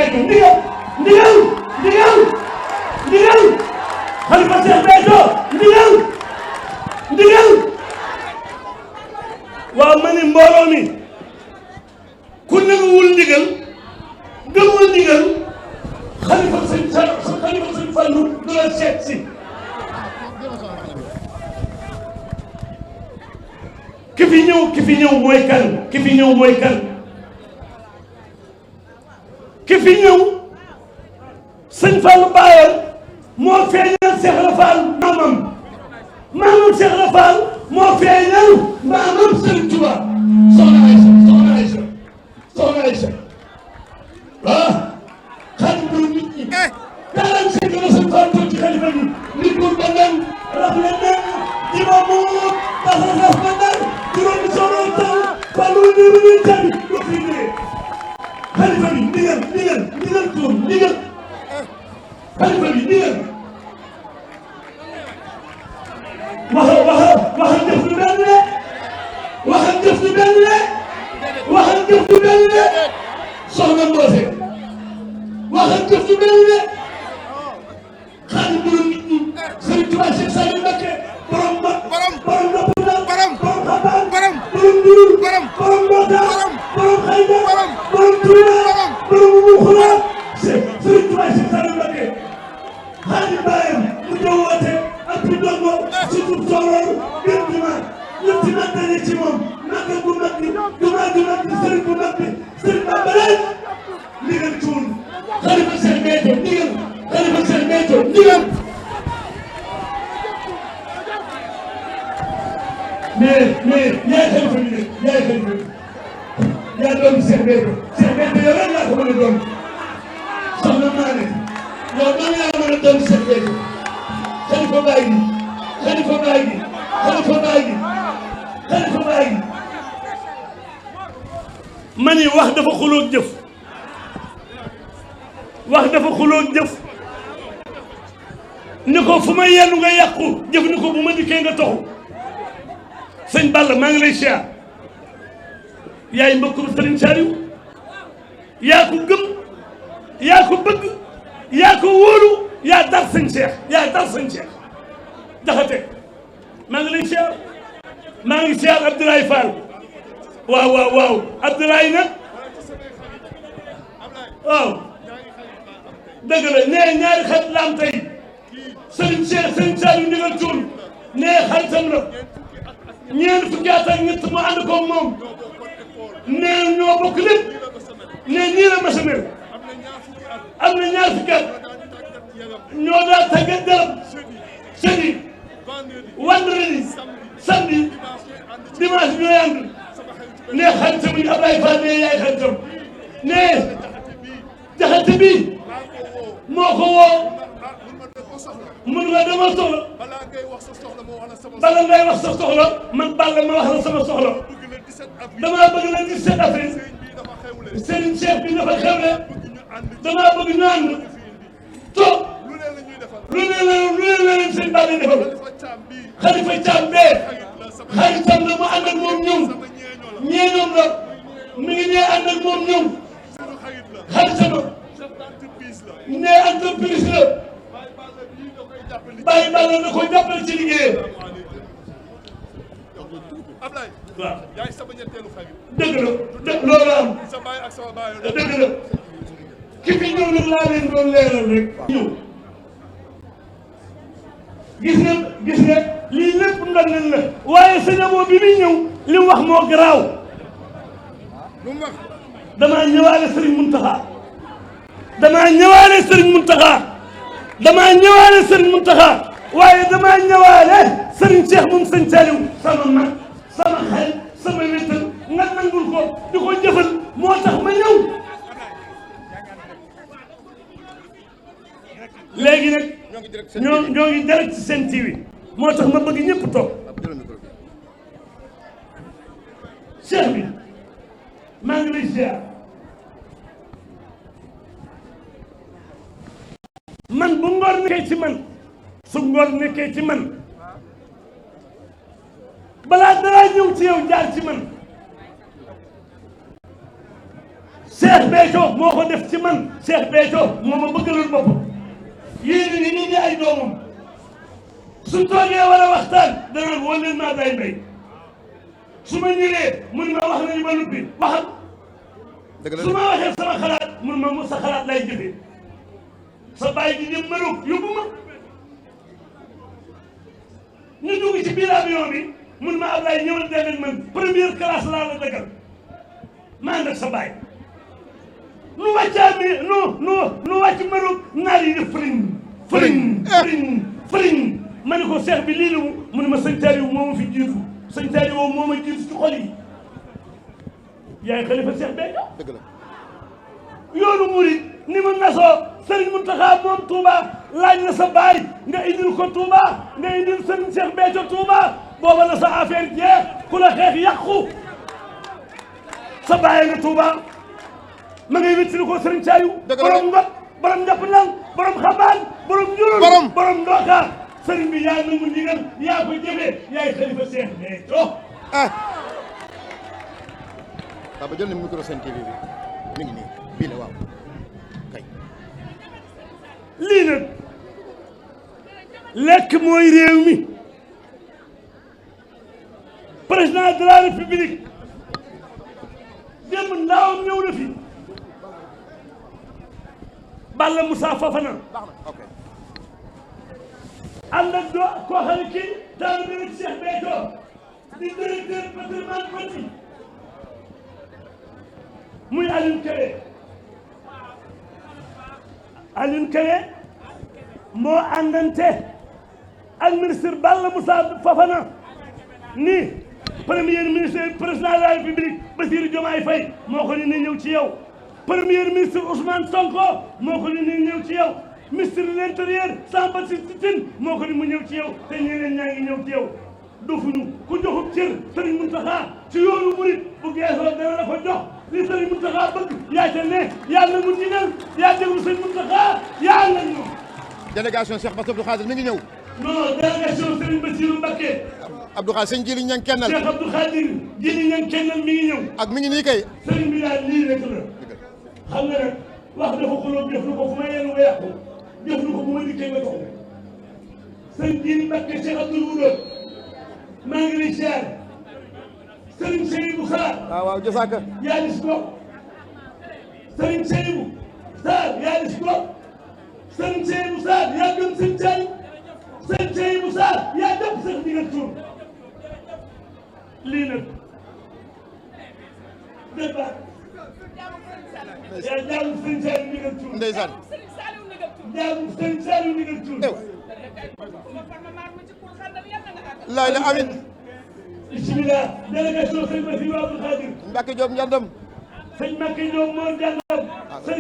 Béthio ndigal ndigal ndigal ndigal xalifa Cheikh Béthio ndigal ndigal waaw ma ni mbooloo mi ku nanguwul ndigal gëmul ndigal xalifa sëñ Fallu du la seet si ki fi ñëw mooy kan ki fi ñëw mooy kan ki fi ñëw sëñ Fallu baayam moo feeñal Cheikh Ibra Fall maamam Cheikh Ibra Fall moo feeñal maamam Sëriñ Tuubaa soxna Aïcha waaw xam nga nit ñi 45 la sëñ Fall toog ci xalifa bi nit pour ba nan rafle nan imaamu dafa raf ba nan juróomi soxna taw Fallu ni ñu tabi do fi ñëwee xalifa bi ndigal tuur ndigal xalifa bi ndigal waxal jëf du benn de waxal jëf du benn de waxal jëf du benn de soxna Mboose waxal jëf du benn de xaalis borom nit ñi Sëriñ Tuubaa Cheikh Saliou Mbacké borom nopp borom xabaan borom ndurul borom mbootaan borom xayda borom tuuba borom muxula Sëriñ Tuubaa Cheikh Saliou Mbacké xaalis baayam mu ñëw woote ak bi dongo surtout sooroor gën juma ñëpp ci nag dañu ci moom naka bu mag bi jumaa ju mag bi sëriñ bu mag bi sëriñ Bamba rek ndigal cuun xalifa Cheikh Béthio ndigal xalifa Cheikh Béthio ndigal mais yaay xalifa bi nag yaay xalifa bi yaa doon Cheikh Béthio yow rek yaa ko mën a doon soxna maa ne yow doon yaa mën a doon Cheikh Béthio xalifa baay gi xalifa baay gi xalifa baay gi xalifa baay gi ma ni wax dafa xuloog jëf ni ko fu ma yenn nga yàqu jëf ni ko bu ma dikkee nga toxu sëñ Balla maa ngi lay siyaar yaay mbokkum Sëriñ Saliou yaa ko gëm yaa ko bëgg yaa ko wóolu yaa dar sëñ Cheikh Jaxate maa ngi lay siyaar maa ngi siyaar Abdoulaye Fall waaw Abdoulaye nag waaw dëgg la nee ñaari xarit la am tey Sëriñ Cheikh Sëriñ Saliou ndigal cuun nee xaritam la ñeent fukki at ak ñett mu ànd ko moom nee ñoo bokk lépp nee nii la mas a mel am na ñaar fukki at ñoo daal tàggat garab jeudi vendredi samedi dimanche ñooy ànd nee xaritam yi Ablaye Fall nee yaay xaritam nee Jaxate bi moo ko woo mun nga dama soxla bala ngay wax sa soxla man Balla ma wax la sama soxla damaa bëgg la 17 avril Serigne Cheikh bi dafa xewle damaa bëgg ñu ànd toog lu ne leen sëñ Balla defal Xalifa Caam bee xaritam la mu ànd ak moom ñëw ñeeñoom la mi ngi ñee ànd ak moom ñëw xaritam ne entreprise la Baye Balla na ko jàppale ci liggéeyam waaw dëgg la loolu am dëgg la ki fi ñëw nag laa leen doon leeral rek ñëw gis nga lii lépp ndal la waaye sëñ Abo bi muy ñëw li mu wax moo garaaw damaa ñëwaale Serigne Mountakha waaye damaa ñëwaale Serigne Cheikh moom sëñ Saliou sama mag sama xel sama wéttal nga nangul ko di ko jëfal moo tax ma ñëw léegi nag ñoo ngi direct ci seen TV moo tax ma bëgg ñëpp toog Cheikh bi maa ngi lay ziar man bu ngor nekkee ci man su ngor nekkee ci man balaa dara ñëw ci yow jaar ci man Cheikh Béthio moo ko def ci man Cheikh Béthio moo ma bëggalul boppam yéen ni ñi ay doomam su toogee war a waxtaan danaan woo leen maa day mbay su ma ñëwee mun ma wax nañu ba noppi waxal su ma waxee sama xalaat mun ma mu sa xalaat lay jëfee sa bàyyi di ñëpp Maroc yóbbu ma ñu dugg ci biir avion bi mun ma Ablaye ñëwal dem ak man première classe laa la dëggal ma ànd ak sa bàyyi nu wàccaa mi nu wàcc Maroc naar yi def fëriñ ma ne ko seex bi lii la mu ne ma sëñ Taaliw moo ma fi jiitu sëñ Taaliw woo moo ma jiitu ci xol yi yaay xalifa Cheikh Béthio dëgg la yoonu murid ni ma nasoo Serigne Mountakha moom Touba laaj na sa baay nga indil ko Touba nga indil Serigne Cheikh Béthio Touba booba la sa affaire jeex ku la xeex yàqu sa baay nga Touba ma ngay wéttili ko Serigne Saliou borom ngot borom njàpp nang borom xabaan borom njurul borom ndooka Serigne bi yaa nangu ndigal yaa ko jëfee yaay xalifa Cheikh Béthio Baba jël na micro Sen TV bi mi ngi nii bii la waaw kay lii nag lekk mooy réew mi président de la république démb ndaawam ñëw na fi Balla Moussa Fofana ànd ak koo xam ne kii daal bi rek Cheikh Béthio di directeur patrimoine bâti muy Alioune Kébé moo àndante ak ministre Balla Moussa Fofana ni premier ministre président de la république Bassirou Diomaye Faye moo ko ni na ñëw ci yow premier ministre Ousmane Sonko moo ko ni na ñëw ci yow ministre de l'intérieur Samba Tine moo ko ni mu ñëw ci yow te ñeneen ñaa ngi ñëw ci yow dofuñu ku joxub cër Serigne Mountakha ci yoonu murid bu geesoo dana la ko jox li Serigne Mountakha bëgg yaa ca ne yaa nangu ndigal yaa déglu Serigne Mountakha yaa nangu. délégation Cheikh Bass Abdou Khadir mi ngi ñëw. non délégation Serigne Bassirou Mbacké. Abdou Khadir sëñ Jili Ñang kennal. Cheikh Abdou Khadir Jili Ñang kennal mi ngi ñëw. ak mi ngi nii kay. Serigne bi daal lii rek la. xam nga nag wax dafa xuloo def lu ko fu ma yéen a yàqu def lu ko bu ma dikkee ba taxaw. Serigne Jili Mbacké Cheikh Abdoul Wudud maa ngi lay ziar. Serigne Seydou Sarr. waaw jësaaka. yaa gis ko. Serigne Seydou Sarr yaa gis ko. Serigne Seydou Sarr yaa gëm sëñ Saliou. Serigne Seydou Sarr yaa jàpp sax ndigal tuur. lii nag débat yaa jaamu Serigne Saliou ndigal tuur. ndeysaan. jaamu Serigne Saliou ndigal tuur. laay la amin. bismillah délégation Serigne Bassirou Abdou Khadir. Mbacke Diop Ndiandam. sëñ Mbacke Diop moo Ndiandam. sëñ